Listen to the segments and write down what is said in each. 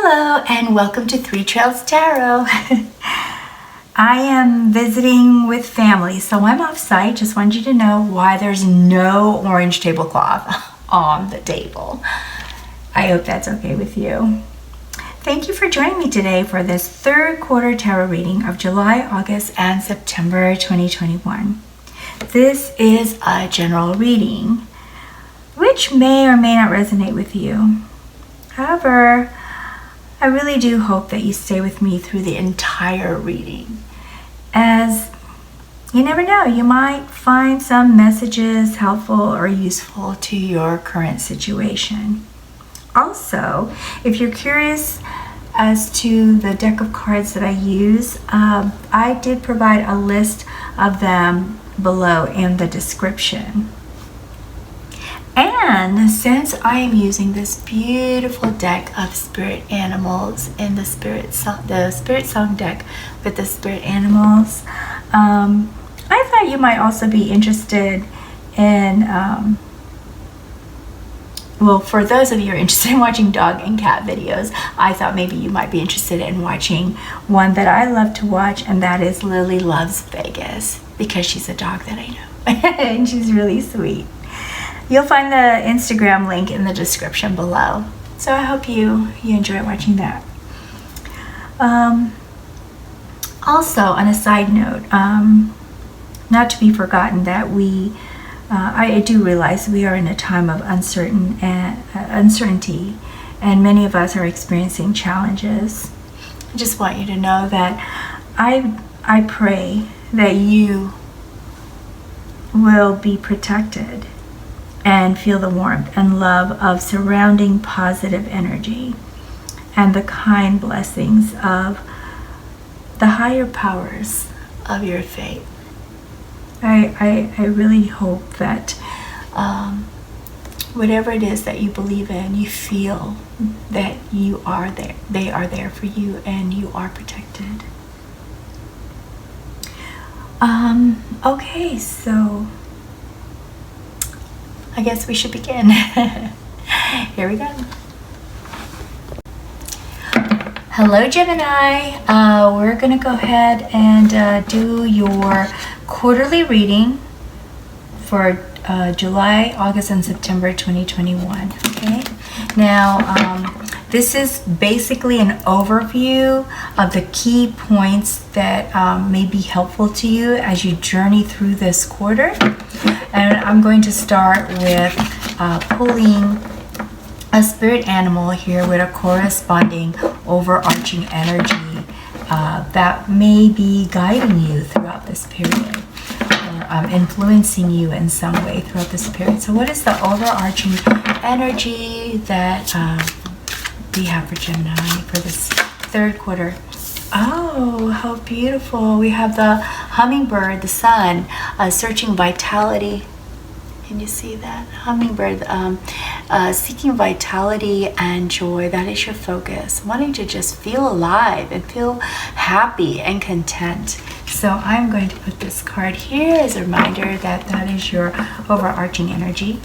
Hello and welcome to Three Trails Tarot. I am visiting with family, so I'm off site. Just wanted you to know why there's no orange tablecloth on the table. I hope that's okay with you. Thank you for joining me today for this third quarter tarot reading of July, August, and September 2021. This is a general reading, which may or may not resonate with you. However, I really do hope that you stay with me through the entire reading, as you never know, you might find some messages helpful or useful to your current situation. Also, if you're curious as to the deck of cards that I use, I did provide a list of them below in the description. And since I am using this beautiful deck of spirit animals in the SpiritSong deck with the spirit animals, I thought you might also be interested in, well, for those of you who are interested in watching dog and cat videos, I thought maybe you might be interested in watching one that I love to watch, and that is Lily Loves Vegas, because she's a dog that I know and she's really sweet. You'll find the Instagram link in the description below. So I hope you enjoy watching that. Also, on a side note, not to be forgotten that I do realize we are in a time of uncertainty, and many of us are experiencing challenges. I just want you to know that I pray that you will be protected and feel the warmth and love of surrounding positive energy and the kind blessings of the higher powers of your faith. I really hope that whatever it is that you believe in, you feel that you are there. They are there for you and you are protected. Okay, so I guess we should begin. Here we go. Hello, Gemini. We're going to go ahead and do your quarterly reading for July, August, and September 2021. Okay. Now, this is basically an overview of the key points that may be helpful to you as you journey through this quarter. And I'm going to start with pulling a spirit animal here with a corresponding overarching energy that may be guiding you throughout this period, or influencing you in some way throughout this period. So what is the overarching energy that we have for Gemini for this third quarter? Oh, how beautiful. We have the hummingbird, the sun, searching vitality. Can you see that? Hummingbird, seeking vitality and joy. That is your focus. Wanting to just feel alive and feel happy and content. So I'm going to put this card here as a reminder that that is your overarching energy.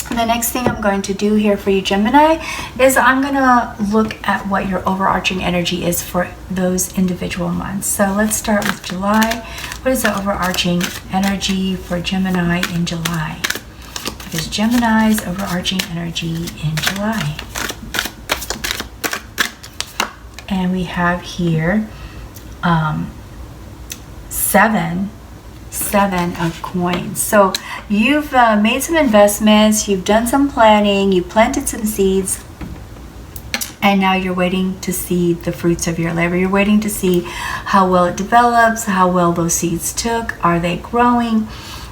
The next thing I'm going to do here for you, Gemini, is I'm going to look at what your overarching energy is for those individual months. So let's start with July. What is the overarching energy for Gemini in July? What is Gemini's overarching energy in July? And we have here seven of coins. So you've made some investments, you've done some planning, you planted some seeds, and now you're waiting to see the fruits of your labor. You're waiting to see how well it develops, how well those seeds took, are they growing?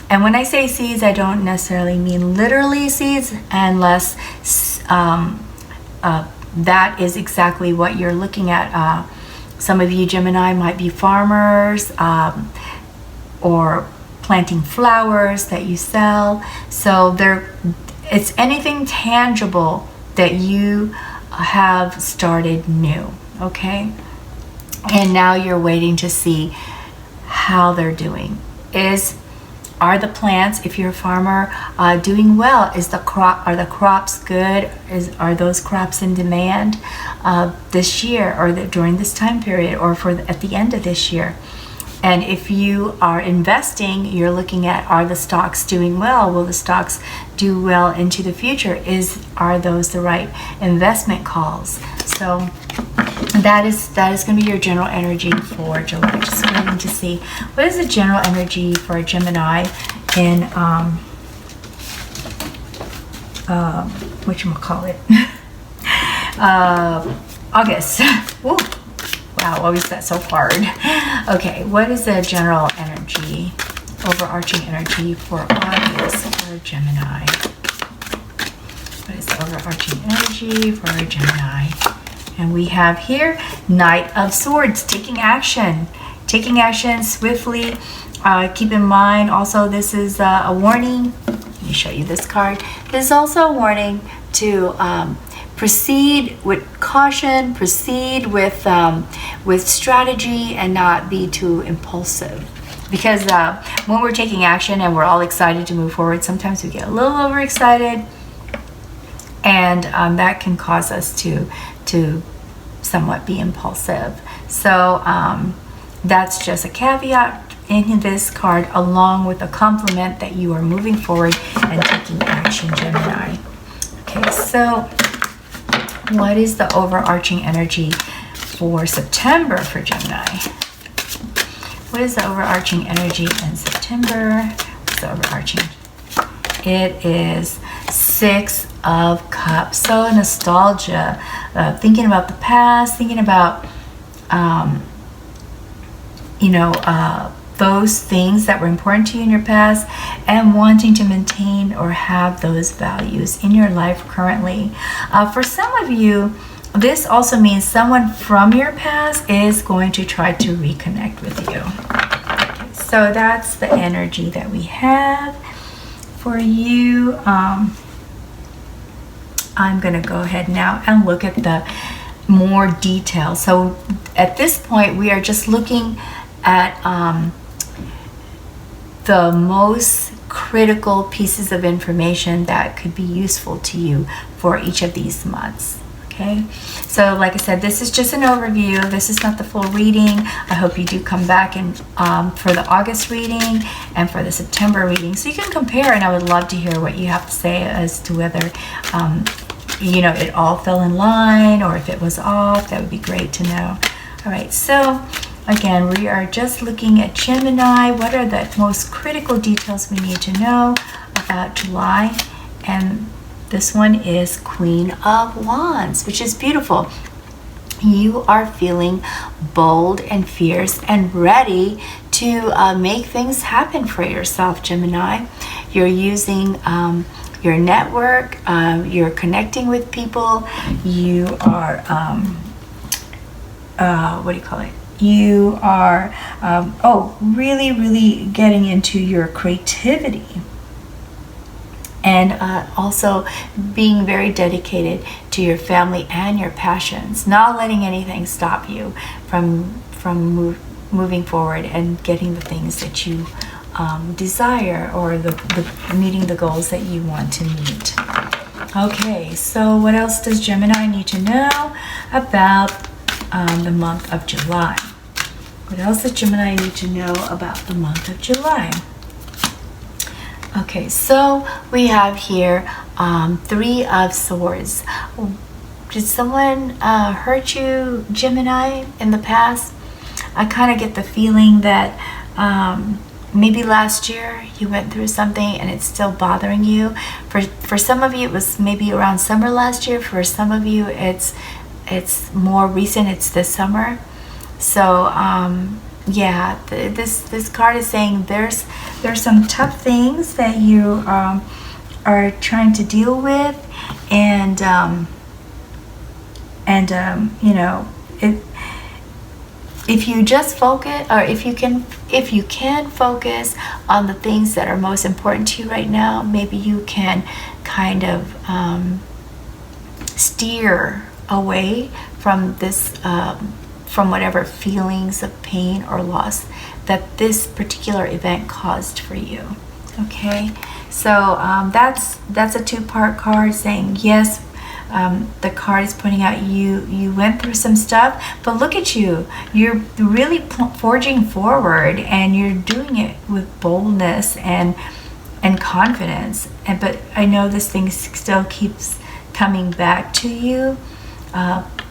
And when I say seeds, I don't necessarily mean literally seeds, unless that is exactly what you're looking at. Some of you Gemini might be farmers, or planting flowers that you sell. So it's anything tangible that you have started new, okay? And now you're waiting to see how they're doing. Is Are the plants, if you're a farmer, doing well? Are the crops good? Are those crops in demand this year, or during this time period, or at the end of this year? And if you are investing, you're looking at, are the stocks doing well? Will the stocks do well into the future? Are those the right investment calls? So that is going to be your general energy for July. Just waiting to see what is the general energy for Gemini in whatchamacallit, August. Woo. Wow, why was that so hard? Okay, what is the general energy, overarching energy for August for Gemini? What is the overarching energy for Gemini? And we have here Knight of Swords, taking action swiftly. Keep in mind also, this is a warning. Let me show you this card. This is also a warning to proceed with caution, proceed with strategy, and not be too impulsive. Because when we're taking action and we're all excited to move forward, sometimes we get a little overexcited, and that can cause us to somewhat be impulsive. So that's just a caveat in this card, along with a compliment that you are moving forward and taking action, Gemini. Okay, so what is the overarching energy for September for Gemini? What is the overarching energy in September? What's the overarching? It is 6 of Cups. So nostalgia, thinking about the past, thinking about, those things that were important to you in your past, and wanting to maintain or have those values in your life currently. For some of you, this also means someone from your past is going to try to reconnect with you. Okay, so that's the energy that we have for you. I'm going to go ahead now and look at the more detail. So at this point, we are just looking at the most critical pieces of information that could be useful to you for each of these months. Okay, so like I said, this is just an overview. This is not the full reading. I hope you do come back and for the August reading and for the September reading, so you can compare, and I would love to hear what you have to say as to whether it all fell in line, or if it was off. That would be great to know. All right, so again, we are just looking at Gemini. What are the most critical details we need to know about July? And this one is Queen of Wands, which is beautiful. You are feeling bold and fierce and ready to make things happen for yourself, Gemini. You're using your network, you're connecting with people, you are, you are really, really getting into your creativity, and also being very dedicated to your family and your passions, not letting anything stop you from moving forward and getting the things that you desire, or the meeting the goals that you want to meet. Okay, so what else does Gemini need to know about the month of July? What else does Gemini need to know about the month of July? Okay, so we have here 3 of Swords. Did someone hurt you, Gemini, in the past? I kind of get the feeling that maybe last year you went through something and it's still bothering you. For some of you, it was maybe around summer last year. For some of you, it's more recent. It's this summer. So yeah, this card is saying there's some tough things that you are trying to deal with, and if you just focus, or if you can focus on the things that are most important to you right now, maybe you can kind of steer away from this, from whatever feelings of pain or loss that this particular event caused for you. Okay, so that's a two-part card saying yes. The card is pointing out you went through some stuff, but look at you. You're really forging forward, and you're doing it with boldness and confidence. But I know this thing still keeps coming back to you.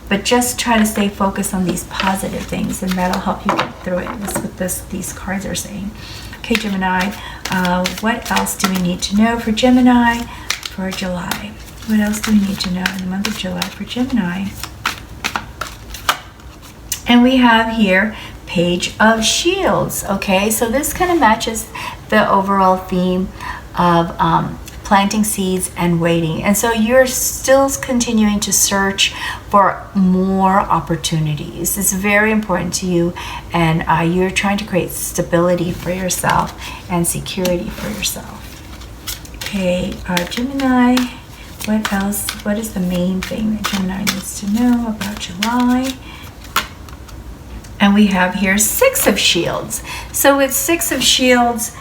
But just try to stay focused on these positive things, and that'll help you get through it. That's what these cards are saying. Okay, Gemini, what else do we need to know for Gemini for July? What else do we need to know in the month of July for Gemini? And we have here Page of Shields. Okay, so this kind of matches the overall theme of planting seeds and waiting. And so you're still continuing to search for more opportunities. It's very important to you, and you're trying to create stability for yourself and security for yourself. Okay, Gemini, what else? What is the main thing that Gemini needs to know about July? And we have here Six of Shields. So with Six of Shields,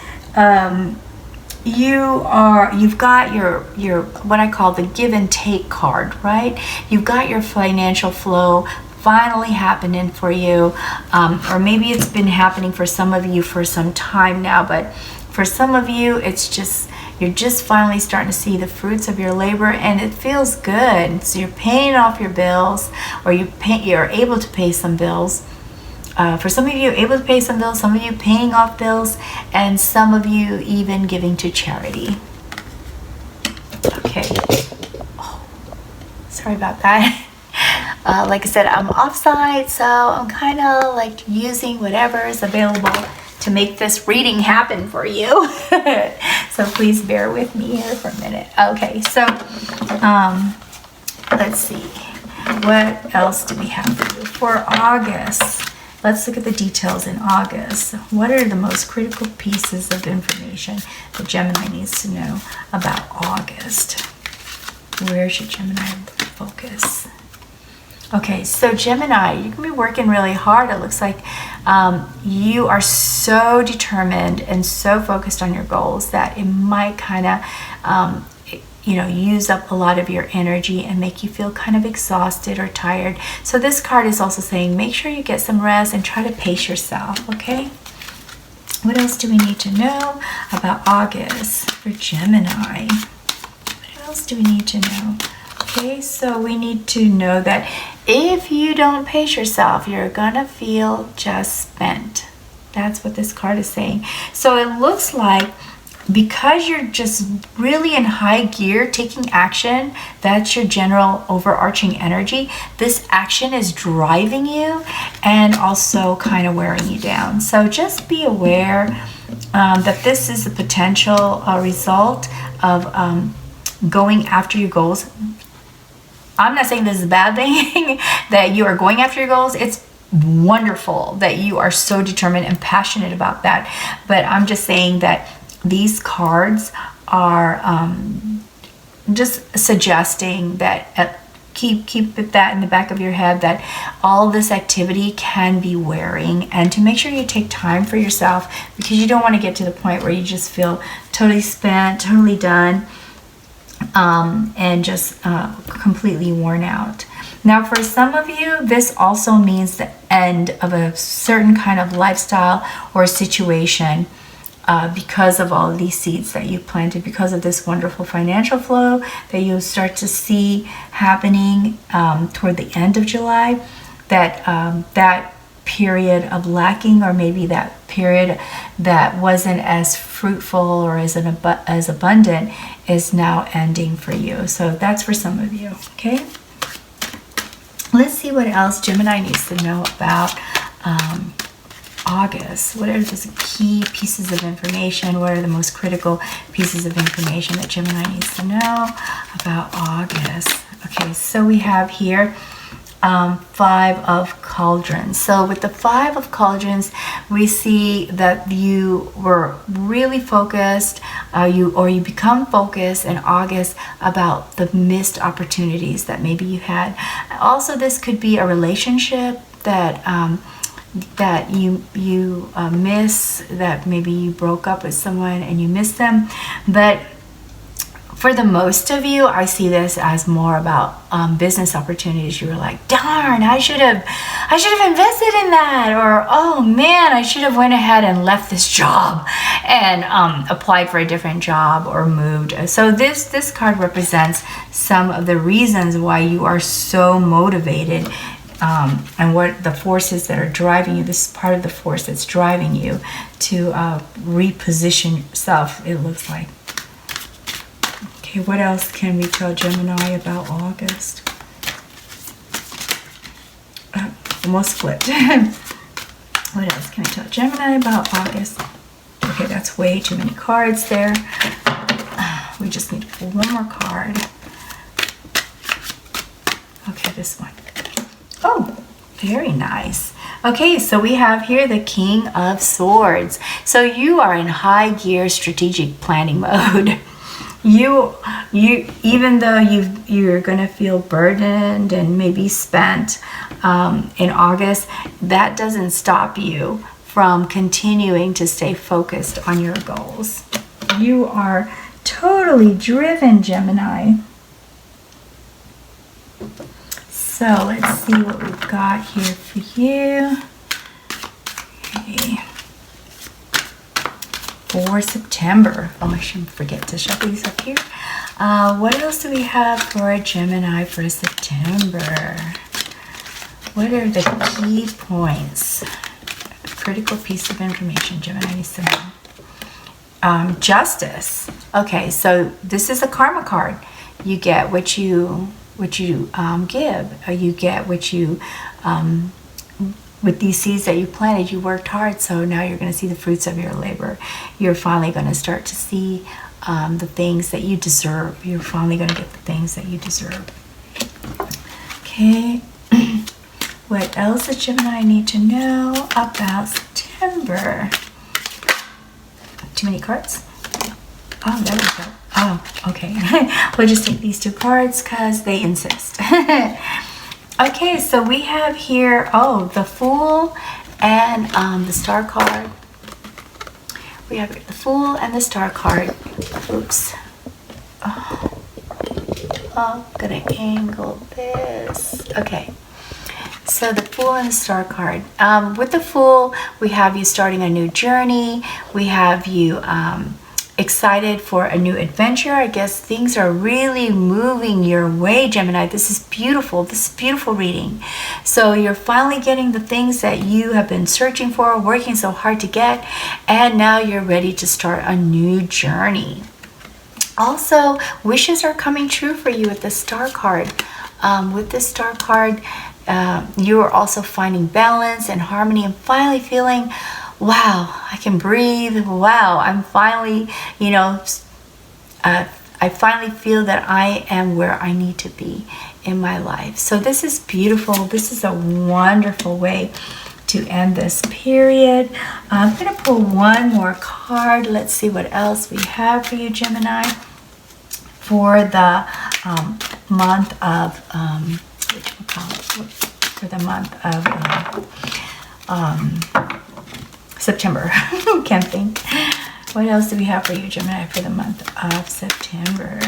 you've got your what I call the give and take card, right? You've got your financial flow finally happening for you, or maybe it's been happening for some of you for some time now, but for some of you you're just finally starting to see the fruits of your labor, and it feels good. So you're paying off your bills, or you're able to pay some bills. For some of you, able to pay some bills, some of you paying off bills, and some of you even giving to charity. Okay. Oh, sorry about that. Like I said, I'm offside, so I'm kind of like using whatever is available to make this reading happen for you. So please bear with me here for a minute. Okay, so let's see. What else do we have for you for August? Let's look at the details in August. What are the most critical pieces of information that Gemini needs to know about August? Where should Gemini focus? Okay, so Gemini, you can be working really hard. It looks like you are so determined and so focused on your goals that it might kind of use up a lot of your energy and make you feel kind of exhausted or tired. So this card is also saying make sure you get some rest and try to pace yourself, okay? What else do we need to know about August for Gemini? What else do we need to know? Okay, so we need to know that if you don't pace yourself, you're gonna feel just spent. That's what this card is saying. So it looks like because you're just really in high gear taking action, that's your general overarching energy. This action is driving you and also kind of wearing you down. So just be aware that this is a potential result of going after your goals. I'm not saying this is a bad thing that you are going after your goals. It's wonderful that you are so determined and passionate about that. But I'm just saying that these cards are just suggesting that keep that in the back of your head, that all this activity can be wearing, and to make sure you take time for yourself, because you don't want to get to the point where you just feel totally spent, totally done, and just completely worn out. Now, for some of you, this also means the end of a certain kind of lifestyle or situation. Because of all of these seeds that you planted, because of this wonderful financial flow that you'll start to see happening toward the end of July, that period of lacking, or maybe that period that wasn't as fruitful or as abundant, is now ending for you. So that's for some of you, okay? Let's see what else Gemini needs to know about August. What are those key pieces of information? What are the most critical pieces of information that Gemini needs to know about August? Okay, so we have here Five of Cauldrons. So with the Five of Cauldrons, we see that you were really focused, you become focused in August about the missed opportunities that maybe you had. Also, this could be a relationship that that you miss, that maybe you broke up with someone and you miss them. But for the most of you, I see this as more about business opportunities. You were like, darn, I should have invested in that, or oh man, I should have went ahead and left this job and applied for a different job or moved. So this card represents some of the reasons why you are so motivated, and what the forces that are driving you. This is part of the force that's driving you to reposition yourself, it looks like. Okay, what else can we tell Gemini about August? Almost flipped. What else can we tell Gemini about August? Okay, that's way too many cards there. We just need to pull one more card. Okay, this one. Oh, very nice. Okay, so we have here the King of Swords. So you are in high gear strategic planning mode. You even though you're gonna feel burdened and maybe spent in August, that doesn't stop you from continuing to stay focused on your goals. You are totally driven, Gemini. So let's see what we've got here for you. Okay. For September. Oh, I shouldn't forget to shuffle these up here. What else do we have for Gemini for September? What are the key points? A critical piece of information Gemini needs to know. Justice. Okay, so this is a karma card. You get what you give, or you get what you with these seeds that you planted. You worked hard, so now you're going to see the fruits of your labor. You're finally going to start to see the things that you deserve. You're finally going to get the things that you deserve. Okay. What else does Gemini need to know about September? Too many cards? Oh, there we go. Oh, okay. We'll just take these two cards because they insist. Okay, so we have here, the Fool and the Star card. We have the Fool and the Star card. Oops. Oh, I'm gonna angle this. Okay. So the Fool and the Star card. With the Fool, we have you starting a new journey. We have you excited for a new adventure. I guess things are really moving your way, Gemini. This is beautiful. This is beautiful reading. So you're finally getting the things that you have been searching for, working so hard to get, and now you're ready to start a new journey. Also, wishes are coming true for you with the Star card. With this Star card, you are also finding balance and harmony and finally feeling, wow, I can breathe. Wow, I'm finally, I finally feel that I am where I need to be in my life. So this is beautiful. This is a wonderful way to end this period. I'm going to pull one more card. Let's see what else we have for you, Gemini, for the month of, for the month of September. Can't think. What else do we have for you, Gemini, for the month of September?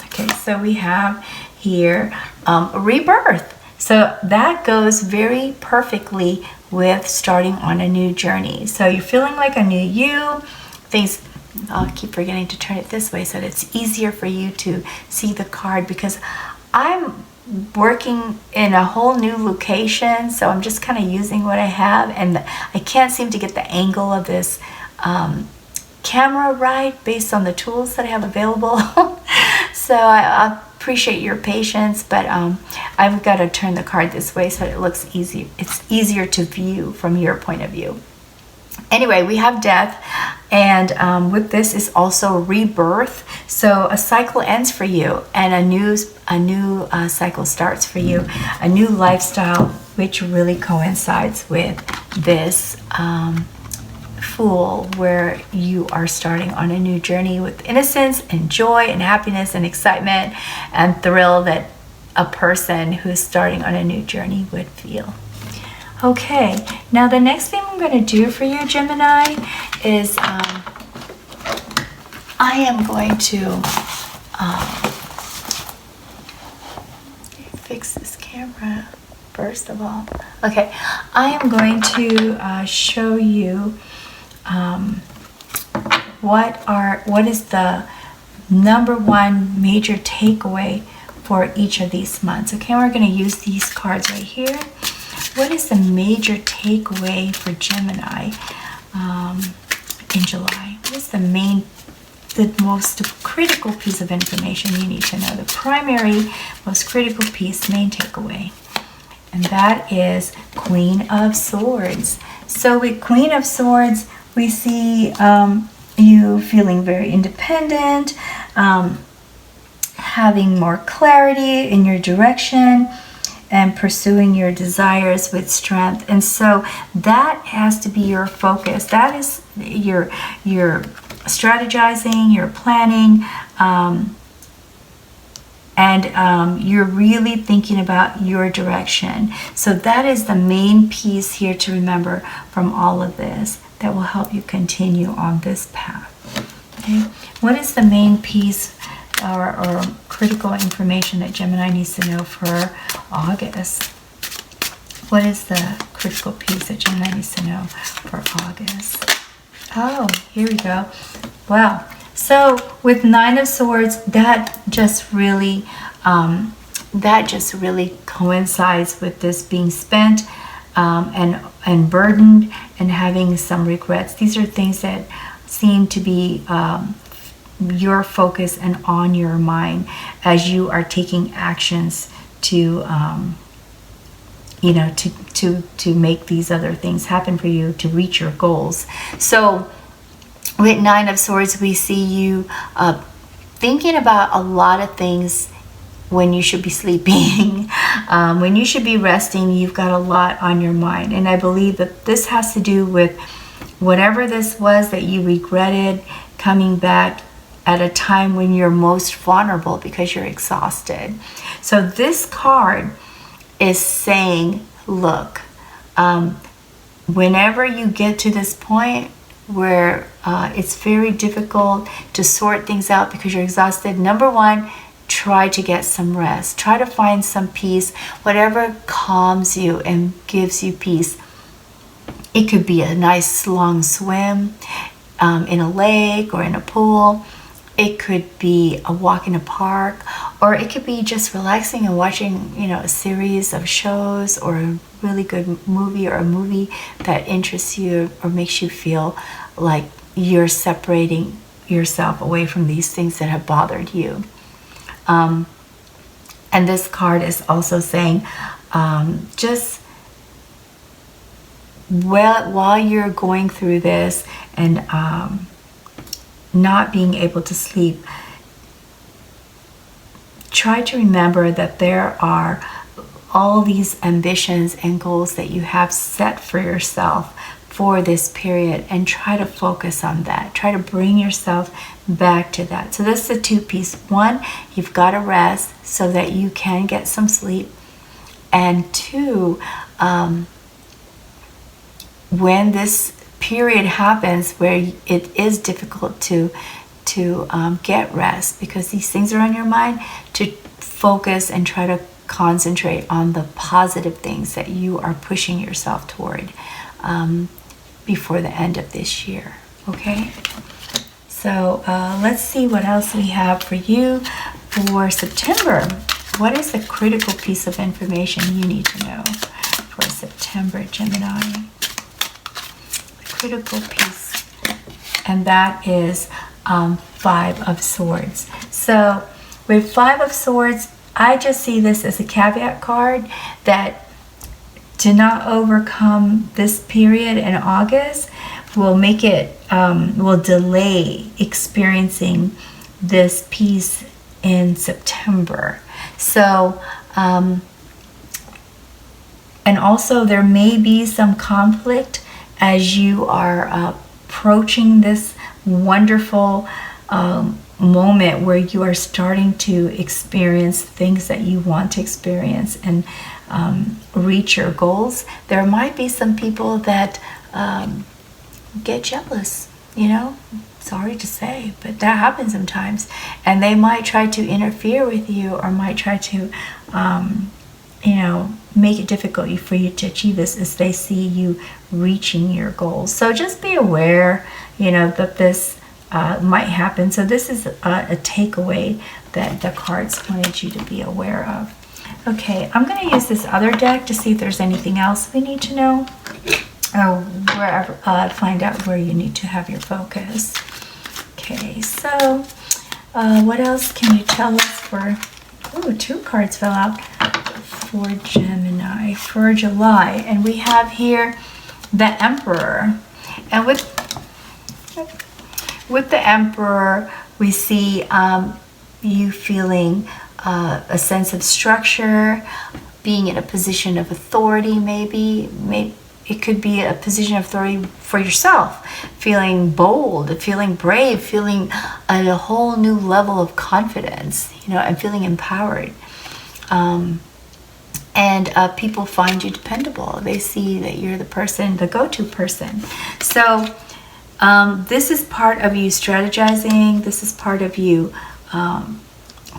Okay, so we have here rebirth. So that goes very perfectly with starting on a new journey. So you're feeling like a new you. Things, I'll keep forgetting to turn it this way so that it's easier for you to see the card, because I'm working in a whole new location, so I'm just kind of using what I have, and I can't seem to get the angle of this camera right based on the tools that I have available. So I appreciate your patience, but I've got to turn the card this way so it looks easy. It's easier to view from your point of view. Anyway, we have death, and with this is also rebirth. So a cycle ends for you, and a new cycle starts for you, a new lifestyle, which really coincides with this Fool, where you are starting on a new journey with innocence and joy and happiness and excitement and thrill that a person who's starting on a new journey would feel. Okay, now the next thing I'm going to do for you, Gemini, is I am going to fix this camera first of all. Okay, I am going to show you what is the number one major takeaway for each of these months. Okay, we're going to use these cards right here. What is the major takeaway for Gemini in July? What is the most critical piece of information you need to know? The primary, most critical piece, main takeaway. And that is Queen of Swords. So with Queen of Swords, we see you feeling very independent, having more clarity in your direction, and pursuing your desires with strength. And so that has to be your focus. That is your strategizing, your planning, and you're really thinking about your direction. So that is the main piece here to remember from all of this that will help you continue on this path. Okay, what is the main piece or critical information that Gemini needs to know for August? What is the critical piece that Gemini needs to know for August? Oh, here we go. Wow. So with Nine of Swords, that just really coincides with this being spent and burdened and having some regrets. These are things that seem to be your focus and on your mind as you are taking actions to to make these other things happen for you to reach your goals. So with Nine of Swords, we see you thinking about a lot of things when you should be sleeping, when you should be resting. You've got a lot on your mind, and I believe that this has to do with whatever this was that you regretted coming back at a time when you're most vulnerable because you're exhausted. So this card is saying, look, whenever you get to this point where it's very difficult to sort things out because you're exhausted, number one, try to get some rest. Try to find some peace, whatever calms you and gives you peace. It could be a nice long swim in a lake or in a pool. It could be a walk in a park, or it could be just relaxing and watching, a series of shows or a really good movie, or a movie that interests you or makes you feel like you're separating yourself away from these things that have bothered you. And this card is also saying, just while you're going through this and not being able to sleep, try to remember that there are all these ambitions and goals that you have set for yourself for this period, and try to focus on that. Try to bring yourself back to that. So this is a two-piece. One, you've got to rest so that you can get some sleep. And two, when this period happens where it is difficult to get rest because these things are on your mind, to focus and try to concentrate on the positive things that you are pushing yourself toward before the end of this year. Okay, so let's see what else we have for you for September. What is the critical piece of information you need to know for September, Gemini? Critical piece, and that is Five of Swords. So with Five of Swords, I just see this as a caveat card that to not overcome this period in August will make it will delay experiencing this piece in September. So and also there may be some conflict as you are approaching this wonderful moment where you are starting to experience things that you want to experience and reach your goals. There might be some people that get jealous, you know, sorry to say, but that happens sometimes, and they might try to interfere with you, or might try to you know, make it difficult for you to achieve this as they see you reaching your goals. So just be aware, you know, that this might happen. So this is a takeaway that the cards wanted you to be aware of. Okay, I'm going to use this other deck to see if there's anything else we need to know, or wherever, find out where you need to have your focus. Okay, so what else can you tell us for, oh, 2 cards fell out for Gemini for July. And we have here the Emperor. And with the Emperor, we see you feeling a sense of structure, being in a position of authority, maybe it could be a position of authority for yourself, feeling bold, feeling brave, feeling at a whole new level of confidence, you know, and feeling empowered. And people find you dependable. They see that you're the person, the go-to person. So this is part of you strategizing. This is part of you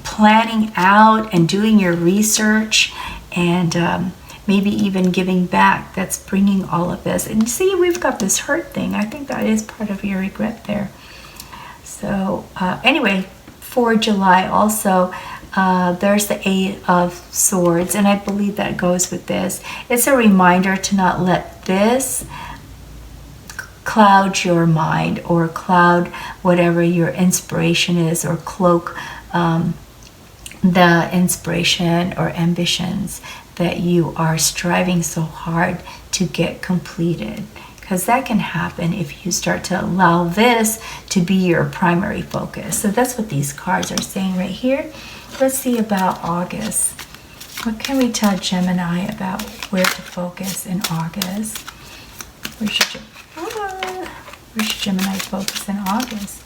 planning out and doing your research, and maybe even giving back. That's bringing all of this. And see, we've got this hurt thing. I think that is part of your regret there. So anyway, for July also, there's the 8 of Swords, and I believe that goes with this. It's a reminder to not let this cloud your mind, or cloud whatever your inspiration is, or cloak the inspiration or ambitions that you are striving so hard to get completed, because that can happen if you start to allow this to be your primary focus. So that's what these cards are saying right here. Let's see about August. What can we tell Gemini about where to focus in August? Where should Gemini focus in August?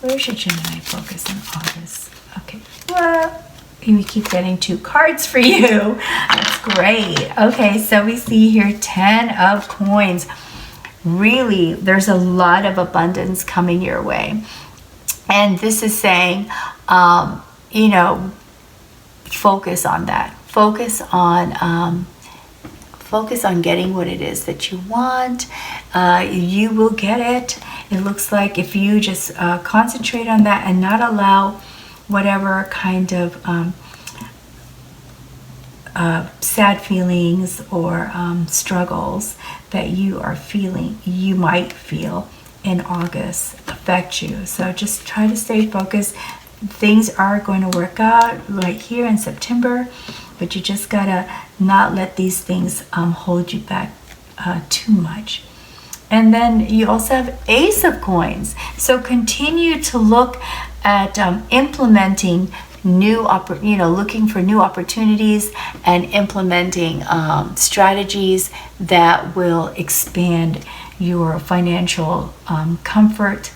Where should Gemini focus in August? Okay, well, we keep getting 2 cards for you. That's great. Okay, so we see here 10 of coins. Really, there's a lot of abundance coming your way. And this is saying, you know, focus on that. Focus on getting what it is that you want. You will get it. It looks like if you just concentrate on that and not allow whatever kind of sad feelings or struggles that you are feeling, you might feel in August, affect you. So just try to stay focused. Things are going to work out right here in September, but you just gotta not let these things hold you back too much. And then you also have Ace of Coins. So continue to look at implementing looking for new opportunities and implementing strategies that will expand your financial comfort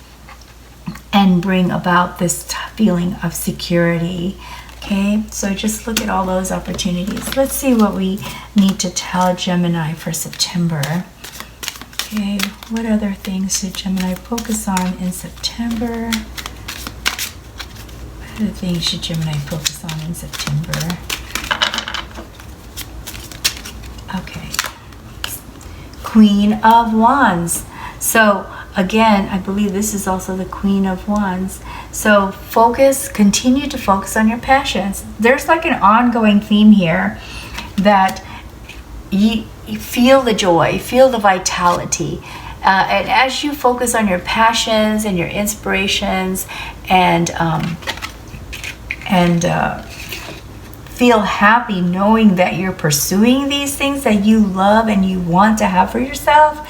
and bring about this feeling of security. Okay, so just look at all those opportunities. Let's see what we need to tell Gemini for September. Okay, what other things should Gemini focus on in September? What other things should Gemini focus on in September? Okay, Queen of Wands. So again, I believe this is also the Queen of Wands. So continue to focus on your passions. There's like an ongoing theme here that you feel the joy, feel the vitality. And as you focus on your passions and your inspirations and feel happy knowing that you're pursuing these things that you love and you want to have for yourself,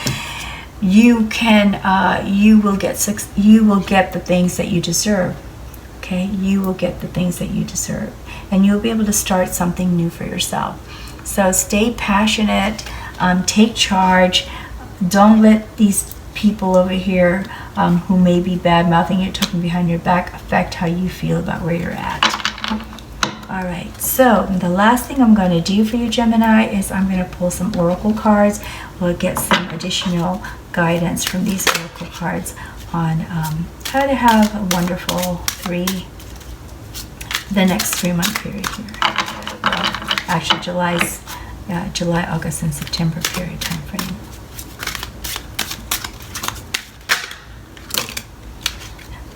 you will get the things that you deserve. Okay, you will get the things that you deserve, and you'll be able to start something new for yourself. So stay passionate, take charge. Don't let these people over here who may be bad-mouthing you, talking behind your back, affect how you feel about where you're at. All right, so the last thing I'm going to do for you, Gemini, is I'm going to pull some oracle cards. We'll get some additional guidance from these oracle cards on how to have a wonderful the next 3-month period here. Actually, July, August, and September period time frame.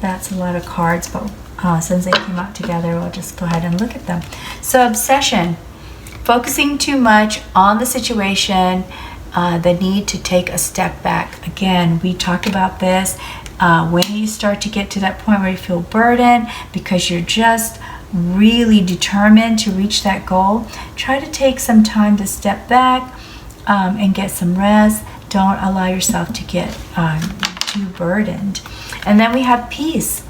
That's a lot of cards, but since they came out together, we'll just go ahead and look at them. So obsession, focusing too much on the situation, the need to take a step back. Again, we talked about this. When you start to get to that point where you feel burdened because you're just really determined to reach that goal, try to take some time to step back and get some rest. Don't allow yourself to get too burdened. And then we have peace.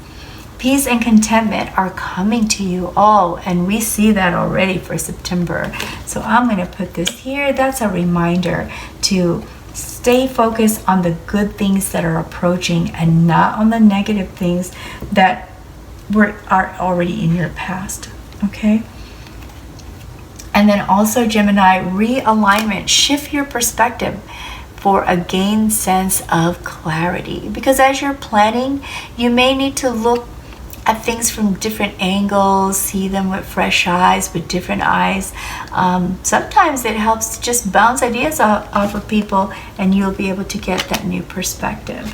Peace and contentment are coming to you all, and we see that already for September. So I'm going to put this here. That's a reminder to stay focused on the good things that are approaching and not on the negative things that are already in your past. Okay? And then also, Gemini, realignment. Shift your perspective for a gained sense of clarity. Because as you're planning, you may need to look at things from different angles, see them with fresh eyes, with different eyes. Sometimes it helps to just bounce ideas off of people, and you'll be able to get that new perspective.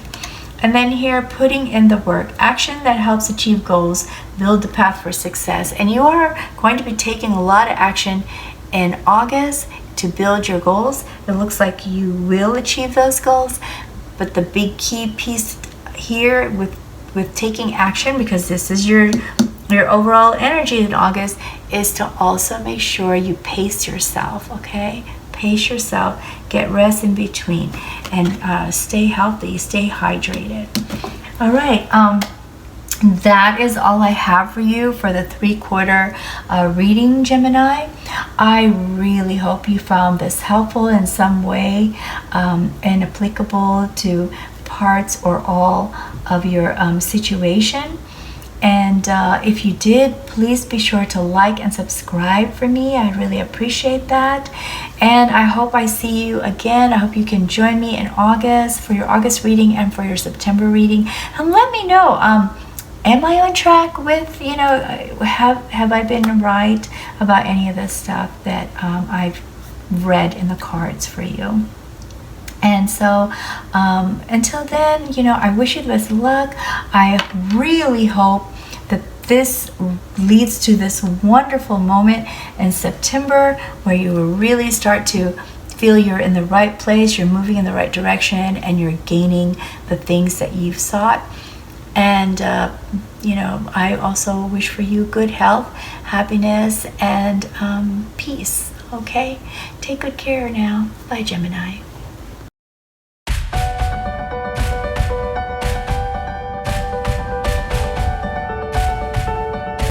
And then here, putting in the work, action that helps achieve goals, build the path for success. And you are going to be taking a lot of action in August to build your goals. It looks like you will achieve those goals, but the big key piece here with taking action, because this is your overall energy in August, is to also make sure you pace yourself. Okay, pace yourself, get rest in between, and stay healthy, stay hydrated. All right, that is all I have for you for the 3/4 reading, Gemini. I really hope you found this helpful in some way and applicable to parts or all of your situation. And if you did, please be sure to like and subscribe for me. I really appreciate that. And I hope I see you again. I hope you can join me in August for your August reading and for your September reading. And let me know, am I on track with, have I been right about any of this stuff that I've read in the cards for you? And so until then, I wish you the best of luck. I really hope that this leads to this wonderful moment in September where you will really start to feel you're in the right place, you're moving in the right direction, and you're gaining the things that you've sought. And, I also wish for you good health, happiness, and peace. Okay? Take good care now. Bye, Gemini.